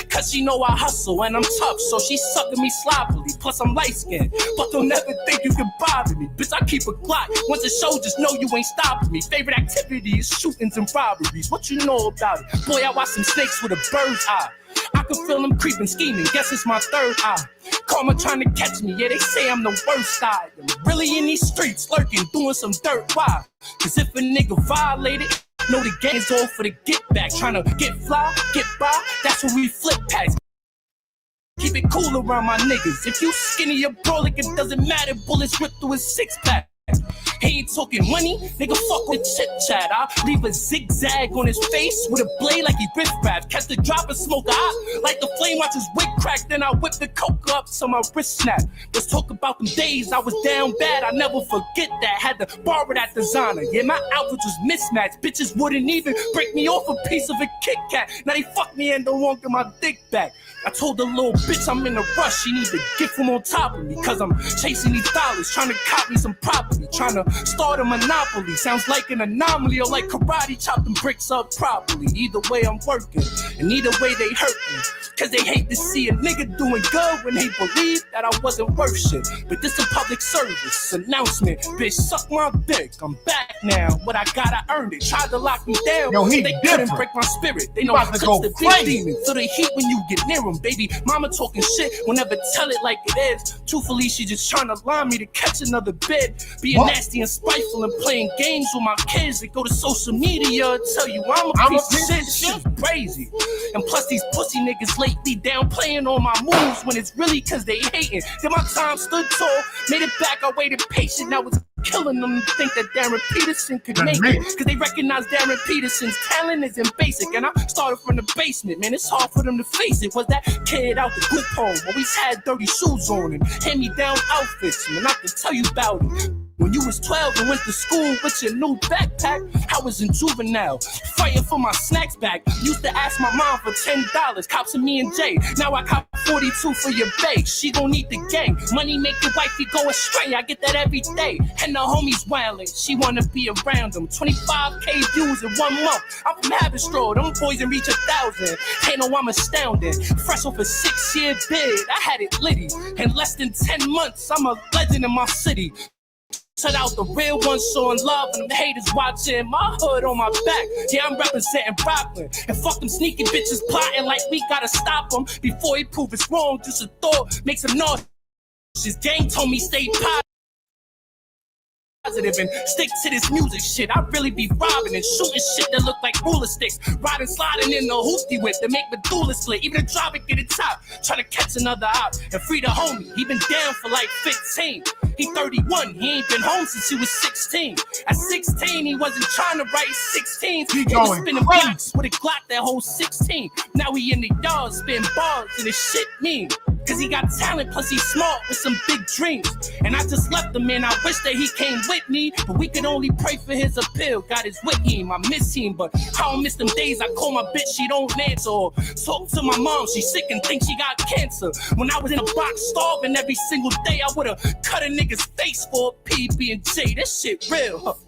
Cause she know I hustle and I'm tough, so she sucking me sloppily. Plus I'm light skinned, but don't never think you can bother me. Bitch, I keep a Glock. Once the show, just know you ain't stopping me. Favorite activity is shootings and robberies. What you know about it? Boy, I watch some snakes with a bird's eye. I can feel them creeping, scheming. Guess it's my third eye. Karma trying to catch me. Yeah, they say I'm the worst. I am really in these streets, lurking, doing some dirt. Why? Cause if a nigga violated, know the game's all for the get back. Trying to get fly, get by. That's when we flip packs. Keep it cool around my niggas. If you skinny or brolic, it doesn't matter. Bullets rip through his 6-pack. He ain't talking money, nigga, fuck with chit chat. I leave a zigzag on his face with a blade like he riff rap. Catch the drop and smoke a hot, like the flame, watch his wig crack. Then I whip the coke up so my wrist snap. Let's talk about them days I was down bad, I never forget that. Had to borrow that designer, yeah, my outfit was mismatched. Bitches wouldn't even break me off a piece of a Kit Kat. Now they fuck me and don't want my dick back. I told the little bitch I'm in a rush, she need to get from on top of me. Cause I'm chasing these dollars, trying to cop me some property. Trying to start a monopoly, sounds like an anomaly. Or like karate, chop them bricks up properly. Either way I'm working, and either way they hurt me. Cause they hate to see a nigga doing good when they believe that I wasn't worth shit. But this a public service announcement, bitch, suck my dick. I'm back now, what I got, I earned it. Tried to lock me down, yo, they different. couldn't break my spirit. They know it's the big demon. So they heat when you get near them, baby. Mama talking shit, will never tell it like it is. Truthfully, she just trying to line me to catch another bid. Being nasty and spiteful and playing games with my kids. They go to social media and tell you I'm a piece of shit. Shit's crazy. And plus these pussy niggas lately downplaying all my moves when it's really cause they hating. Then my time stood tall, made it back, I waited patient. Now it's killing them to think that Darren Peterson could make it. Cause they recognize Darren Peterson's talent isn't basic. And I started from the basement, man, it's hard for them to face it. Was that kid out the group home, always had dirty shoes on and hand-me-down outfits, man, I can tell you about it. When you was 12 and went to school with your new backpack, I was in juvenile, fighting for my snacks back. Used to ask my mom for $10, cops and me and Jay. Now I cop 42 for your bae, she gon' need the gang. Money make your wifey go astray, I get that every day. And the homies wildin', she wanna be around them. 25K views in 1 month, I'm from Haverstraw, them boys and reach 1,000. Ain't no, I'm astounded, fresh off a 6-year bid, I had it litty. In less than 10 months, I'm a legend in my city. Shut out the real ones showing love and them haters watching. My hood on my back, yeah, I'm representing Brooklyn. And fuck them sneaky bitches plotting like we gotta stop them before he prove it's wrong. Just a thought makes him nauseous. His gang told me stay positive and stick to this music shit. I really be robbing and shooting shit that look like ruler sticks. Riding, sliding in the hoopty whip that make Medulla split. Even the driver get it top, trying to catch another op and free the homie. He been down for like 15. He 31, he ain't been home since he was 16. At 16, he wasn't trying to write 16s. He was spinning blocks with a Glock that whole 16. Now he in the yard spitting bars and his shit mean. Cause he got talent, plus he's smart with some big dreams. And I just left him, man, I wish that he came with me. But we could only pray for his appeal. God is with him, I miss him. But I don't miss them days I call my bitch, she don't answer. Or talk to my mom, she sick and think she got cancer. When I was in a box starving every single day, I would've cut a nigga's face for a PB&J. That shit real.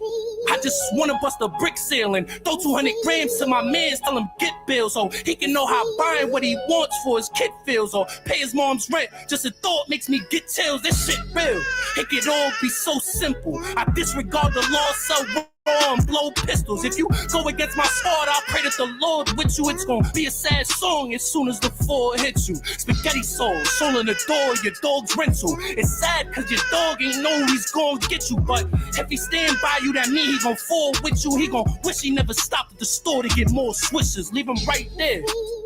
I just wanna bust a brick seal and throw 200 grams to my mans, tell him get bills so he can know how buying what he wants for his kid feels. Or pay his mom's rent, just a thought makes me get chills. This shit real, it could all be so simple. I disregard the law, so blow pistols. If you go against my sword, I'll pray that the Lord with you. It's gonna be a sad song as soon as the fall hits you. Spaghetti sauce, soul in the door, your dog's rental. It's sad cause your dog ain't know he's gonna get you. But if he stand by you, that mean he gonna fall with you. He gonna wish he never stopped at the store to get more swishes. Leave him right there.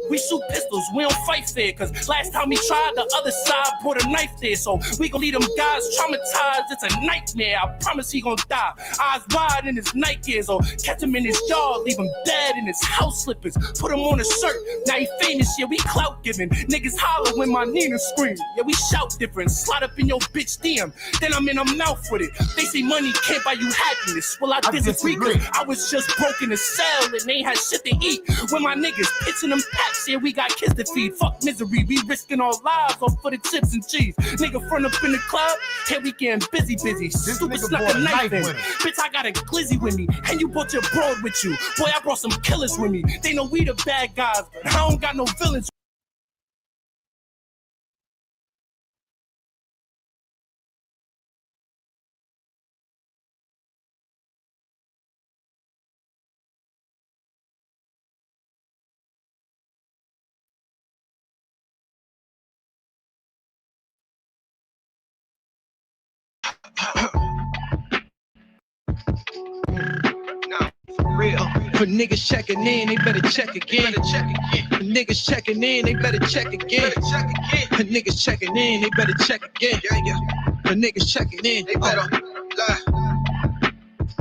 We shoot pistols, we don't fight fair. Cause last time we tried, the other side brought a knife there. So we gon' leave them guys traumatized, it's a nightmare. I promise he gon' die. Eyes wide in his night gears. Or catch him in his yard, leave him dead in his house slippers. Put him on a shirt, now he famous, yeah, we clout giving. Niggas holler when my Nina scream. Yeah, we shout different. Slide up in your bitch DM, then I'm in a mouth with it. They say money can't buy you happiness. Well, I disagree, cause I was just broke in the cell and they had shit to eat. When my niggas pitching them packs, yeah, we got kids to feed. Fuck misery, we risking our lives off for the chips and cheese. Nigga front up in the club, here we getting busy. Stupid snuck a knife in. Bitch, I got a glizzy with me, and you brought your broad with you. Boy, I brought some killers with me. They know we the bad guys, but I don't got no villains. For niggas checking in, they better check again. For niggas checking in, they better check again. For niggas checking in, they better check again. For niggas checking in, they better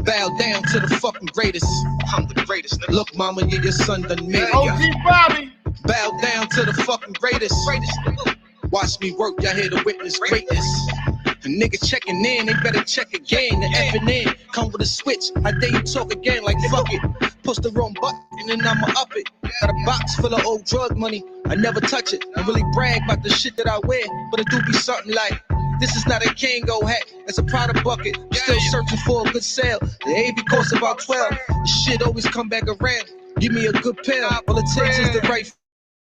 bow down to the fucking greatest. I'm the greatest. Look, mama, yeah, your son done made it. OG Bobby. Bow down to the fucking greatest. Watch me work, y'all here to witness greatness. A nigga checking in, they better check again. The effing in, come with a switch. I dare you talk again like fuck it. Push the wrong button and then I'ma up it. Got a box full of old drug money. I never touch it. I really brag about the shit that I wear, but it do be something like, this is not a Kango hat, it's a Prada bucket. Still searching for a good sale. The AB costs about 12. The shit always come back around. Give me a good pill. All it takes is the right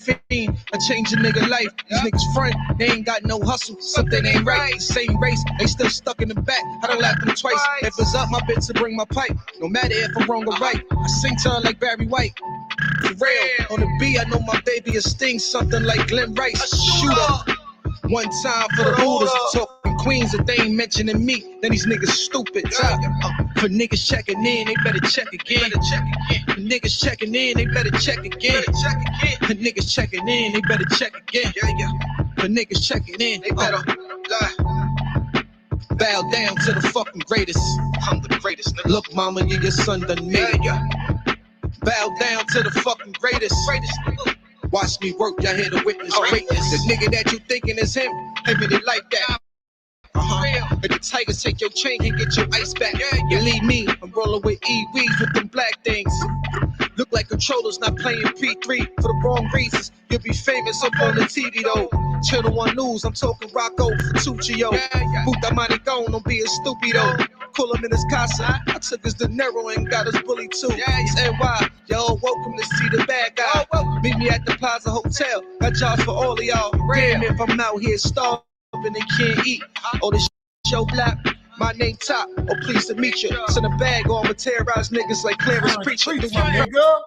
fiend. I change a nigga life. These niggas front, they ain't got no hustle. Something ain't right. The same race, they still stuck in the back. I don't like them twice. If it's up, my bitch to bring my pipe. No matter if I'm wrong or right. I sing to her like Barry White. For real, on the B, I know my baby a sting. Something like Glenn Rice. Shooter. One time for the Hooters, talking Queens, if they ain't mentioning me, then these niggas stupid. For niggas checking in, they better check again. For niggas checking in, they better check again. For niggas checking in, they better check again. For niggas checking in, they better bow down to the fucking greatest. I'm the greatest. Look, mama, yeah, your son done made it. Bow down to the fucking greatest. Watch me work, y'all here to witness greatness. The nigga that you thinking is him, ain't really like that. If the Tigers take your chain and get your ice back, believe me, I'm rolling with E-Weeds with them black things. Look like controllers not playing P3 for the wrong reasons. You'll be famous up on the TV though. Channel 1 News, I'm talking Rocco Fatuccio. Puta maricón, don't be a stupido. Call him in his casa. I took his dinero and got his bully too. It's NY, y'all welcome to see the bad guy. Meet me at the Plaza Hotel. Got jobs for all of y'all. Damn if I'm out here starving and can't eat. Oh, this show black. My name Top. Oh, pleased to meet you. Send a bag on, I'ma terrorize niggas like Clarence Preacher. My nigga.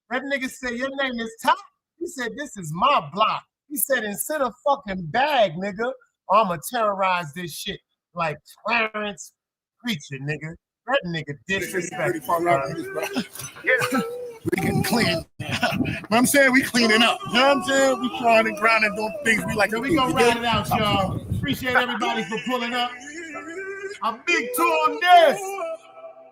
That nigga said your name is Top. He said this is my block. He said instead of fucking bag, nigga, I'ma terrorize this shit like Clarence Preacher, nigga. That nigga disrespectful. We can clean. You know what I'm saying? We cleaning up. You know what I'm saying? We trying and grinding, doing things we like. So we gonna ride it out, y'all. Appreciate everybody for pulling up. A big tour on this.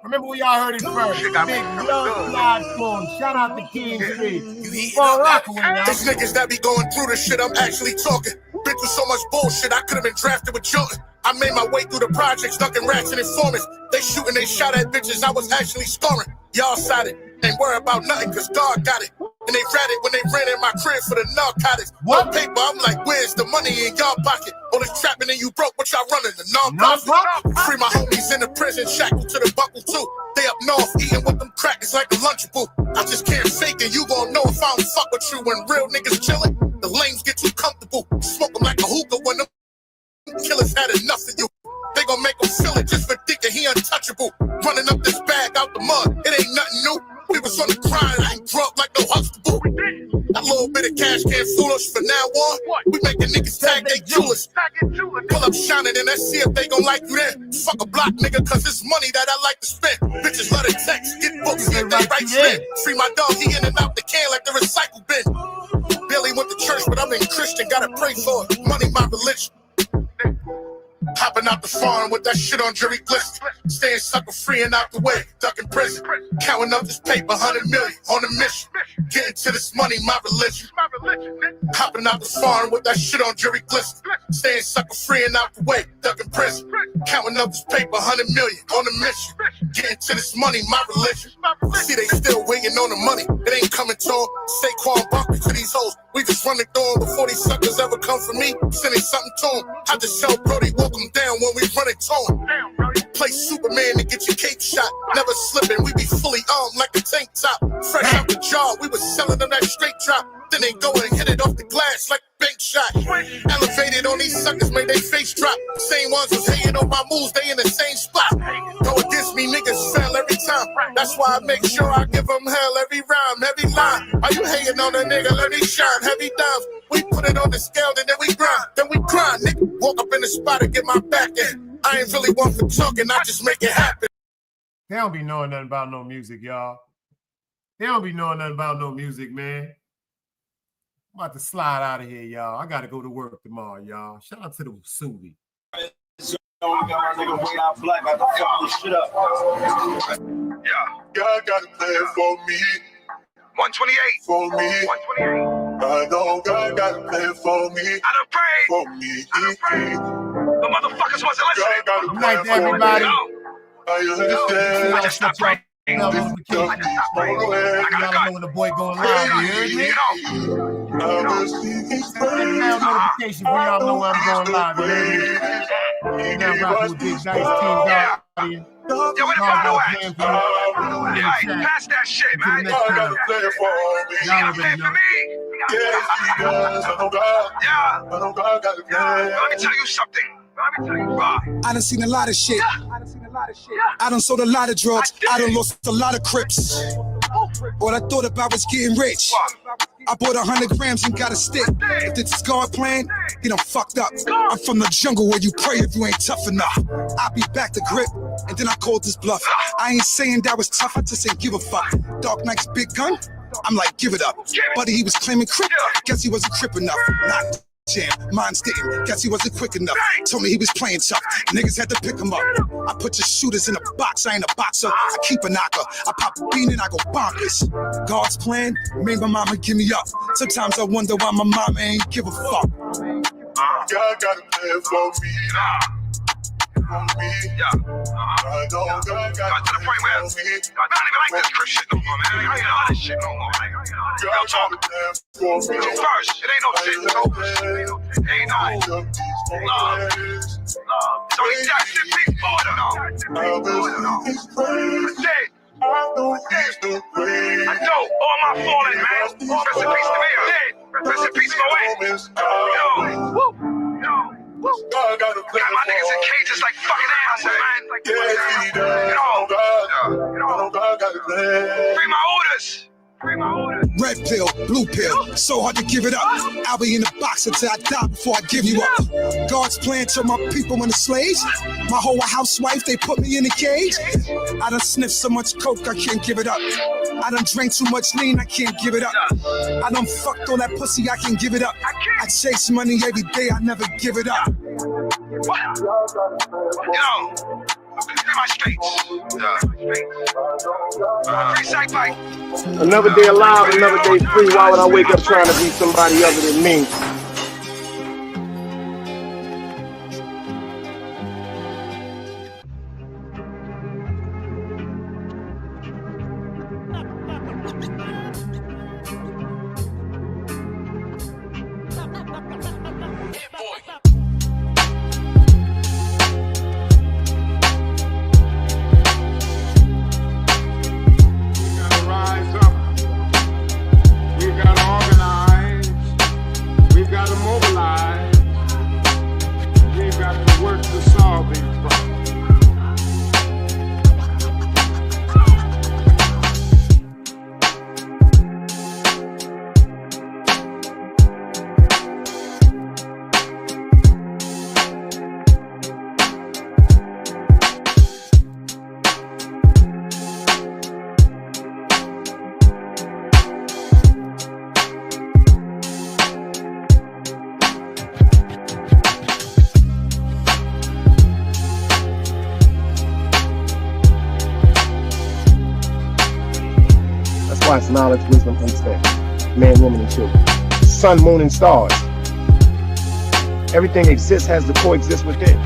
Remember we all heard it first. Big Love Platform. Shout out to King Street. These niggas that be going through the shit, I'm actually talking. Been through so much bullshit, I could have been drafted with Jordan. I made my way through the projects, ducking rats and informants. They shooting, they shot at bitches, I was actually scoring. Y'all sided, ain't worry about nothing, cause God got it. And they ratted when they ran in my crib for the narcotics. What paper? I'm like, where's the money in y'all pocket? All this trapping and you broke, what y'all running? The non-profit? Free my homies in the prison, shackled to the buckle too. They up north, eating with them crackers like a Lunchable. I just can't fake it, you gon' know if I don't fuck with you. When real niggas chillin', the lames get too comfortable. Smoke them like a hookah when them killers had enough of you. They gon' make them feel it just for thinking he untouchable. Running up this bag out the mud, it ain't nothing new. We was on the grind, I ain't drunk like no Huxtable. That little bit of cash can't fool us from now on. We making niggas tag they jewelers. us. Pull up shining and let's see if they gon' like you then. Fuck a block, nigga, cause it's money that I like to spend. Bitches love to text, get books, see if they right spin. Free my dog, he in and out the can like the recycle bin. Barely went to church, but I'm in Christian, gotta pray for it. Money, my religion. Hopping out the farm with that shit on jury glisten. Staying sucker free and out the way, ducking prison. Counting up this paper, 100 million on a mission. Getting to this money, my religion. Hopping out the farm with that shit on jury glisten. Staying sucker free and out the way, ducking prison. Counting up this paper, 100 million on a mission. Getting to this money, my religion. See, they still waiting on the money. It ain't coming to them. Saquon Barkley to these hoes. We just run it through them before these suckers ever come for me. Sending something to them. I just tell Brody, walk them down when we run it to them. Play Superman to get your cape shot. Never slipping, we be fully armed like a tank top. Fresh out the jar, we was selling them that straight drop. Then they go and hit it off the glass like a bank shot. Elevated on these suckers, made they face drop. Same ones was hating on my moves, they in the same spot. Go against me, niggas fail every time. That's why I make sure I give them hell every rhyme, every line. Are you hating on a nigga? Let me shine, heavy dimes. We put it on the scale, then we grind, nigga. Walk up in the spot and get my back in. I ain't really one for talking, I just make it happen. They don't be knowing nothing about no music, y'all. They don't be knowing nothing about no music, man. I'm about to slide out of here, y'all. I gotta go to work tomorrow, y'all. Shout out to the Subi. God got a plan for me. 128 for me. 128. I know God got a plan for me. I done prayed for me. I done prayed. The motherfuckers wasn't listening. Good night to everybody. I understand. I just stopped praying. I gotta know when the boy going live. You heard me? Notification for y'all know when I'm going live. You heard me? Now rocking with Big Dice Team. Yo, where the bottle at? Yeah, pass that shit, man. God got a plan for me. You got a plan for me? Yes, he does. I know God got a plan. Let me tell you something. I done seen a lot of shit. I done sold a lot of drugs. I done lost a lot of crips. All I thought about was getting rich. I bought 100 grams and got a stick. If this is God plan, he done fucked up. I'm from the jungle where you pray if you ain't tough enough. I'll be back to grip, and then I called this bluff. I ain't saying that was tough, I just ain't give a fuck. Dark Knight's big gun, I'm like, give it up. Buddy, he was claiming crip, guess he wasn't crip enough. Not jam, mine's didn't, guess he wasn't quick enough. Told me he was playing tough, niggas had to pick him up. I put your shooters in a box, I ain't a boxer, I keep a knocker. I pop a bean and I go bonkers. God's plan made my mama give me up. Sometimes I wonder why my mama ain't give a fuck. God got a plan for me. For me. I know God got to the point where I don't even like this crip shit no more, man. I ain't all this shit no more. God got a plan for me. First, it ain't no shit. It ain't no love. It's only Jackson Peace Border. I know all my fallen, man. Rest in peace to me. Rest in peace, Mo. Yo. Got my niggas in cages like fucking animals, man. Free my orders. Red pill, blue pill, so hard to give it up. I'll be in the box until I die before I give you up. God's plan turned my people into slaves. My whole housewife, they put me in a cage. I done sniffed so much coke, I can't give it up. I done drank too much lean, I can't give it up. I done fucked all that pussy, I can't give it up. I chase money every day, I never give it up. Yo. My streets. Free Psych Bike. Another day alive, another day free. Why would I wake up trying to be somebody other than me? hearts, knowledge, wisdom, understanding. Man, woman, and children. Sun, moon, and stars. Everything exists, has to coexist within.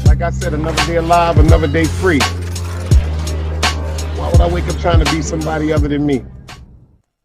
Like I said, another day alive, another day free. Why would I wake up trying to be somebody other than me?